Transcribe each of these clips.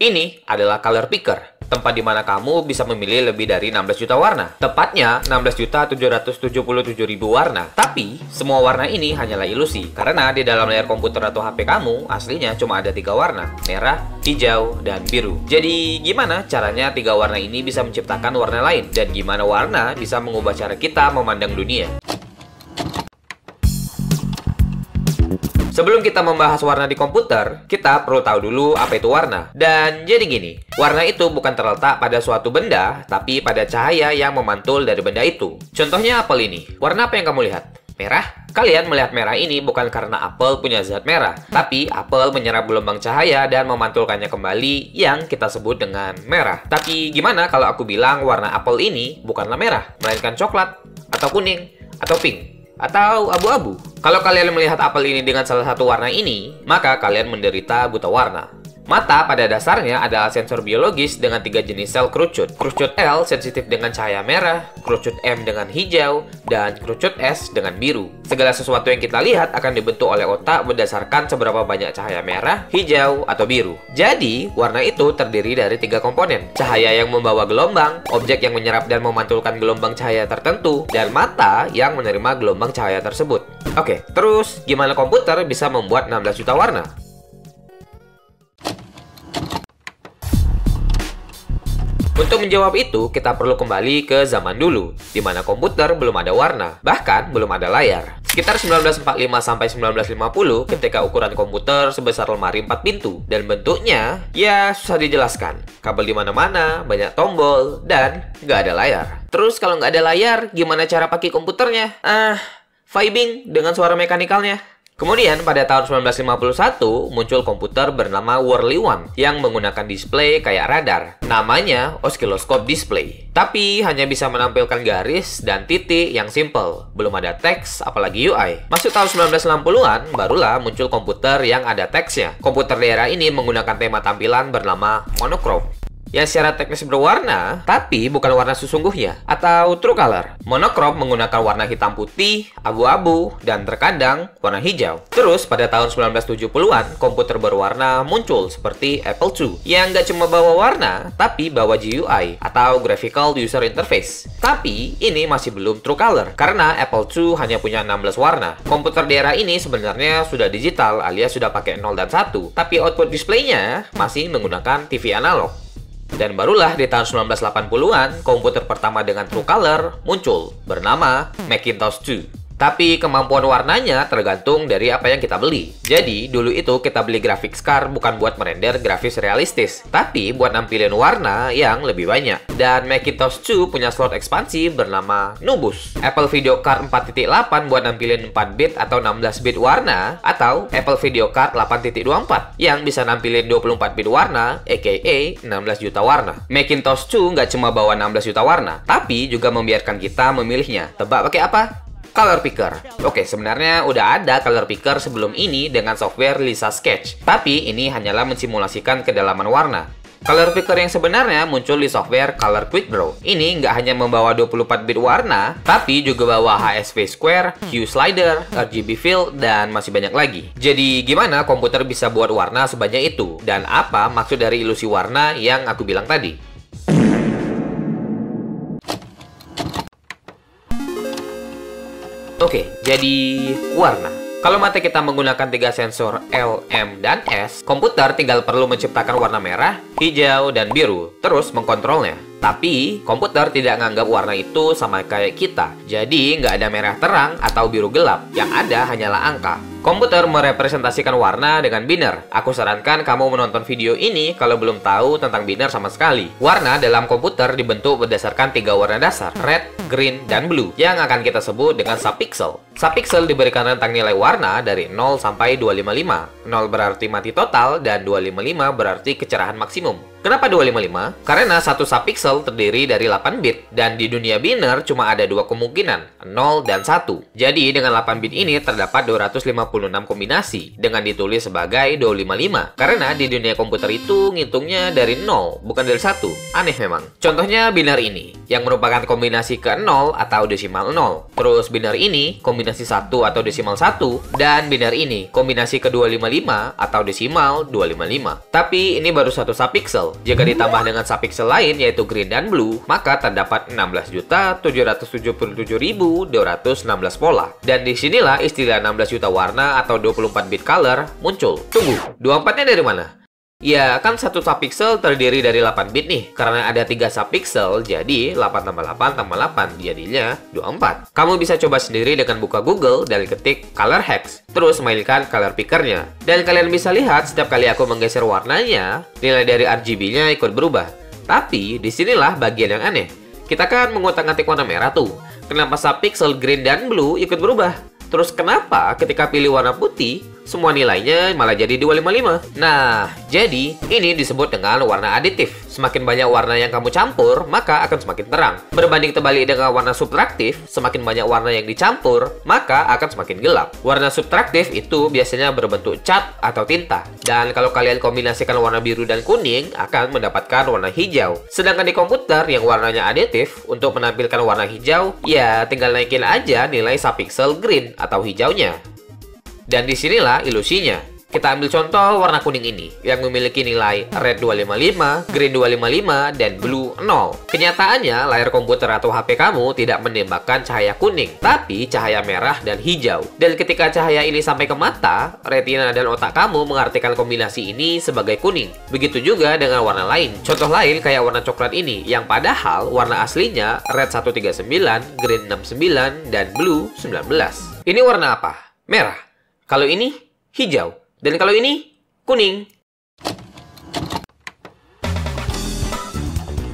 Ini adalah color picker, tempat di mana kamu bisa memilih lebih dari 16 juta warna. Tepatnya 16.777.000 warna. Tapi, semua warna ini hanyalah ilusi. Karena di dalam layar komputer atau HP kamu, aslinya cuma ada 3 warna. Merah, hijau, dan biru. Jadi, gimana caranya 3 warna ini bisa menciptakan warna lain? Dan gimana warna bisa mengubah cara kita memandang dunia? Sebelum kita membahas warna di komputer, kita perlu tahu dulu apa itu warna. Dan jadi gini, warna itu bukan terletak pada suatu benda, tapi pada cahaya yang memantul dari benda itu. Contohnya apel ini. Warna apa yang kamu lihat? Merah? Kalian melihat merah ini bukan karena apel punya zat merah, tapi apel menyerap gelombang cahaya dan memantulkannya kembali yang kita sebut dengan merah. Tapi gimana kalau aku bilang warna apel ini bukanlah merah, melainkan coklat, atau kuning, atau pink, atau abu-abu? Kalau kalian melihat apel ini dengan salah satu warna ini, maka kalian menderita buta warna. Mata pada dasarnya adalah sensor biologis dengan 3 jenis sel kerucut. Kerucut L sensitif dengan cahaya merah, kerucut M dengan hijau, dan kerucut S dengan biru. Segala sesuatu yang kita lihat akan dibentuk oleh otak berdasarkan seberapa banyak cahaya merah, hijau, atau biru. Jadi, warna itu terdiri dari 3 komponen. Cahaya yang membawa gelombang, objek yang menyerap dan memantulkan gelombang cahaya tertentu, dan mata yang menerima gelombang cahaya tersebut. Oke, terus gimana komputer bisa membuat 16 juta warna? Untuk menjawab itu, kita perlu kembali ke zaman dulu, di mana komputer belum ada warna, bahkan belum ada layar. Sekitar 1945 sampai 1950, ketika ukuran komputer sebesar lemari 4 pintu, dan bentuknya, ya susah dijelaskan. Kabel di mana-mana, banyak tombol, dan nggak ada layar. Terus kalau nggak ada layar, gimana cara pakai komputernya? Vibing dengan suara mekanikalnya. Kemudian pada tahun 1951 muncul komputer bernama Worley One yang menggunakan display kayak radar. Namanya oscilloscope display. Tapi hanya bisa menampilkan garis dan titik yang simple. Belum ada teks apalagi UI. Masuk tahun 1960-an barulah muncul komputer yang ada teksnya. Komputer di era ini menggunakan tema tampilan bernama monochrome, yang secara teknis berwarna, tapi bukan warna sesungguhnya, atau true color. Monochrome menggunakan warna hitam putih, abu-abu, dan terkadang warna hijau. Terus, pada tahun 1970-an, komputer berwarna muncul seperti Apple II, yang nggak cuma bawa warna, tapi bawa GUI, atau Graphical User Interface. Tapi, ini masih belum true color, karena Apple II hanya punya 16 warna. Komputer di era ini sebenarnya sudah digital, alias sudah pakai 0 dan 1, tapi output displaynya masih menggunakan TV analog. Dan barulah di tahun 1980-an, komputer pertama dengan true color muncul, bernama Macintosh II. Tapi kemampuan warnanya tergantung dari apa yang kita beli. Jadi, dulu itu kita beli graphics card bukan buat merender grafis realistis, tapi buat nampilin warna yang lebih banyak. Dan Macintosh II punya slot ekspansi bernama Nubus. Apple Video Card 4.8 buat nampilin 4 bit atau 16 bit warna, atau Apple Video Card 8.24 yang bisa nampilin 24 bit warna, aka 16 juta warna. Macintosh II nggak cuma bawa 16 juta warna, tapi juga membiarkan kita memilihnya. Tebak pakai apa? Color Picker. Oke, sebenarnya udah ada Color Picker sebelum ini dengan software Lisa Sketch. Tapi ini hanyalah mensimulasikan kedalaman warna. Color Picker yang sebenarnya muncul di software Color Quick Draw. Ini nggak hanya membawa 24 bit warna, tapi juga bawa HSV Square, Hue Slider, RGB Fill, dan masih banyak lagi. Jadi gimana komputer bisa buat warna sebanyak itu? Dan apa maksud dari ilusi warna yang aku bilang tadi? Oke, jadi warna. Kalau mata kita menggunakan 3 sensor L, M, dan S, komputer tinggal perlu menciptakan warna merah, hijau, dan biru, terus mengkontrolnya. Tapi, komputer tidak menganggap warna itu sama kayak kita. Jadi, nggak ada merah terang atau biru gelap. Yang ada hanyalah angka. Komputer merepresentasikan warna dengan biner. Aku sarankan kamu menonton video ini kalau belum tahu tentang biner sama sekali. Warna dalam komputer dibentuk berdasarkan 3 warna dasar, red, green, dan blue, yang akan kita sebut dengan subpixel. Subpixel diberikan rentang nilai warna dari 0 sampai 255. 0 berarti mati total, dan 255 berarti kecerahan maksimum. Kenapa 255? Karena satu subpixel terdiri dari 8 bit, dan di dunia biner cuma ada 2 kemungkinan, 0 dan 1. Jadi dengan 8 bit ini terdapat 256 kombinasi, dengan ditulis sebagai 255. Karena di dunia komputer itu ngitungnya dari 0, bukan dari 1. Aneh memang. Contohnya biner ini, yang merupakan kombinasi ke 0 atau desimal 0. Terus biner ini, kombinasi kombinasi 1 atau desimal 1, dan biner ini kombinasi ke-255 atau desimal 255. Tapi ini baru satu subpixel. Jika ditambah dengan subpixel lain yaitu green dan blue, maka terdapat 16.777.216 pola. Dan disinilah istilah 16 juta warna atau 24 bit color muncul. Tunggu, 24-nya dari mana? Ya, kan satu subpixel terdiri dari 8 bit nih. Karena ada 3 subpixel, jadi 8 tambah 8 tambah 8, jadinya 24. Kamu bisa coba sendiri dengan buka Google dan ketik color hex, terus mainkan color pickernya. Dan kalian bisa lihat setiap kali aku menggeser warnanya, nilai dari RGB-nya ikut berubah. Tapi, disinilah bagian yang aneh. Kita kan mengutak-ngatik warna merah tuh. Kenapa subpixel green dan blue ikut berubah? Terus kenapa ketika pilih warna putih, semua nilainya malah jadi 255? Nah, jadi ini disebut dengan warna aditif. Semakin banyak warna yang kamu campur, maka akan semakin terang. Berbanding terbalik dengan warna subtraktif, semakin banyak warna yang dicampur, maka akan semakin gelap. Warna subtraktif itu biasanya berbentuk cat atau tinta. Dan kalau kalian kombinasikan warna biru dan kuning, akan mendapatkan warna hijau. Sedangkan di komputer yang warnanya aditif, untuk menampilkan warna hijau, ya tinggal naikin aja nilai subpixel green atau hijaunya. Dan disinilah ilusinya. Kita ambil contoh warna kuning ini, yang memiliki nilai red 255, green 255, dan blue 0. Kenyataannya, layar komputer atau HP kamu tidak menembakkan cahaya kuning, tapi cahaya merah dan hijau. Dan ketika cahaya ini sampai ke mata, retina dan otak kamu mengartikan kombinasi ini sebagai kuning. Begitu juga dengan warna lain. Contoh lain kayak warna coklat ini, yang padahal warna aslinya red 139, green 69, dan blue 19. Ini warna apa? Merah. Kalau ini, hijau. Dan kalau ini, kuning.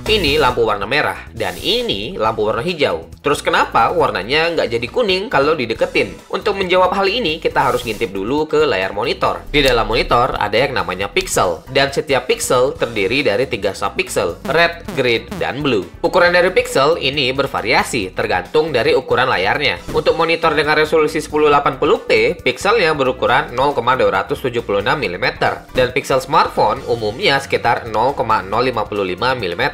Ini lampu warna merah, dan ini lampu warna hijau. Terus kenapa warnanya nggak jadi kuning kalau dideketin? Untuk menjawab hal ini, kita harus ngintip dulu ke layar monitor. Di dalam monitor ada yang namanya pixel, dan setiap pixel terdiri dari 3 subpixel, red, green, dan blue. Ukuran dari pixel ini bervariasi, tergantung dari ukuran layarnya. Untuk monitor dengan resolusi 1080p, pixelnya berukuran 0,276 mm, dan pixel smartphone umumnya sekitar 0,055 mm.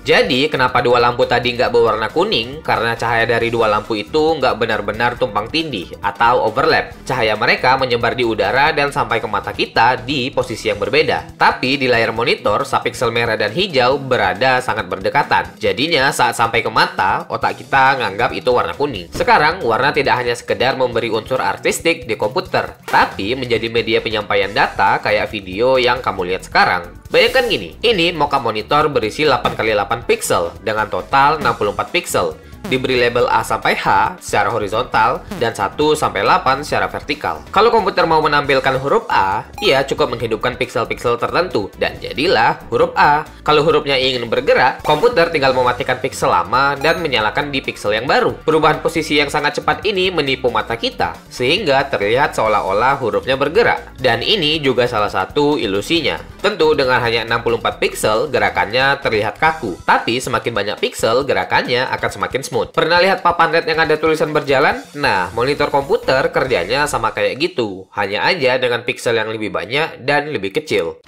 Jadi, kenapa dua lampu tadi nggak berwarna kuning? Karena cahaya dari dua lampu itu nggak benar-benar tumpang tindih atau overlap. Cahaya mereka menyebar di udara dan sampai ke mata kita di posisi yang berbeda. Tapi di layar monitor, subpixel merah dan hijau berada sangat berdekatan. Jadinya saat sampai ke mata, otak kita nganggap itu warna kuning. Sekarang, warna tidak hanya sekedar memberi unsur artistik di komputer, tapi menjadi media penyampaian data kayak video yang kamu lihat sekarang. Bayangkan gini, ini mockup monitor berisi 8x8 pixel dengan total 64 pixel. Diberi label A sampai H secara horizontal dan 1 sampai 8 secara vertikal. Kalau komputer mau menampilkan huruf A, ia cukup menghidupkan pixel-pixel tertentu dan jadilah huruf A. Kalau hurufnya ingin bergerak, komputer tinggal mematikan pixel lama dan menyalakan di pixel yang baru. Perubahan posisi yang sangat cepat ini menipu mata kita, sehingga terlihat seolah-olah hurufnya bergerak. Dan ini juga salah satu ilusinya. Tentu dengan hanya 64 pixel, gerakannya terlihat kaku. Tapi semakin banyak pixel, gerakannya akan semakin smooth. Pernah lihat papan LED yang ada tulisan berjalan? Nah, monitor komputer kerjanya sama kayak gitu. Hanya aja dengan pixel yang lebih banyak dan lebih kecil.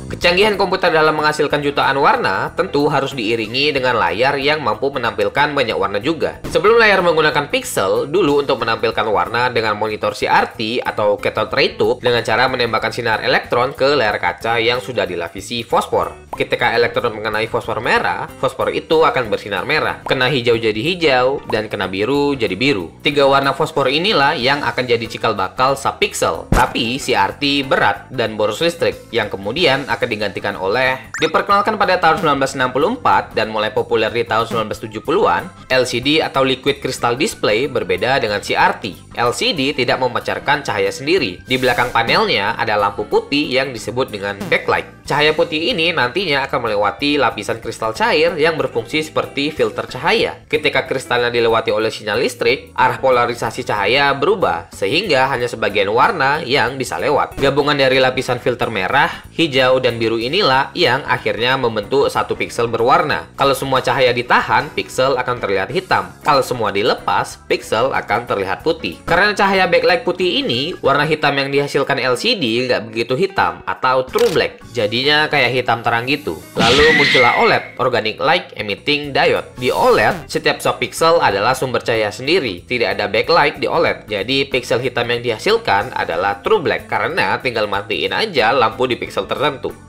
Kecanggihan komputer dalam menghasilkan jutaan warna tentu harus diiringi dengan layar yang mampu menampilkan banyak warna juga. Sebelum layar menggunakan pixel, dulu untuk menampilkan warna dengan monitor CRT atau cathode ray tube dengan cara menembakkan sinar elektron ke layar kaca yang sudah dilapisi fosfor. Ketika elektron mengenai fosfor merah, fosfor itu akan bersinar merah. Kena hijau jadi hijau, dan kena biru jadi biru. 3 warna fosfor inilah yang akan jadi cikal bakal subpixel. Tapi CRT berat dan boros listrik, yang kemudian akan digantikan oleh diperkenalkan pada tahun 1964 dan mulai populer di tahun 1970-an, LCD atau Liquid Crystal Display berbeda dengan CRT. LCD tidak memancarkan cahaya sendiri. Di belakang panelnya ada lampu putih yang disebut dengan backlight. Cahaya putih ini nantinya akan melewati lapisan kristal cair yang berfungsi seperti filter cahaya. Ketika kristalnya dilewati oleh sinyal listrik, arah polarisasi cahaya berubah, sehingga hanya sebagian warna yang bisa lewat. Gabungan dari lapisan filter merah, hijau, dan biru inilah yang akhirnya membentuk satu piksel berwarna. Kalau semua cahaya ditahan, piksel akan terlihat hitam. Kalau semua dilepas, piksel akan terlihat putih. Karena cahaya backlight putih ini, warna hitam yang dihasilkan LCD nggak begitu hitam atau true black. Jadinya kayak hitam terang gitu. Lalu muncullah OLED, Organic Light Emitting Diode. Di OLED, setiap subpixel adalah sumber cahaya sendiri. Tidak ada backlight di OLED. Jadi pixel hitam yang dihasilkan adalah true black karena tinggal matiin aja lampu di pixel tertentu.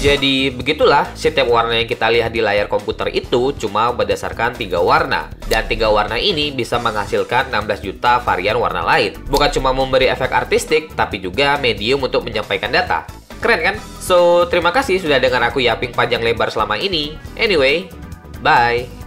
Jadi begitulah, setiap warna yang kita lihat di layar komputer itu cuma berdasarkan 3 warna. Dan 3 warna ini bisa menghasilkan 16 juta varian warna lain. Bukan cuma memberi efek artistik, tapi juga medium untuk menyampaikan data. Keren kan? So, terima kasih sudah dengar aku yapping panjang lebar selama ini. Anyway, bye!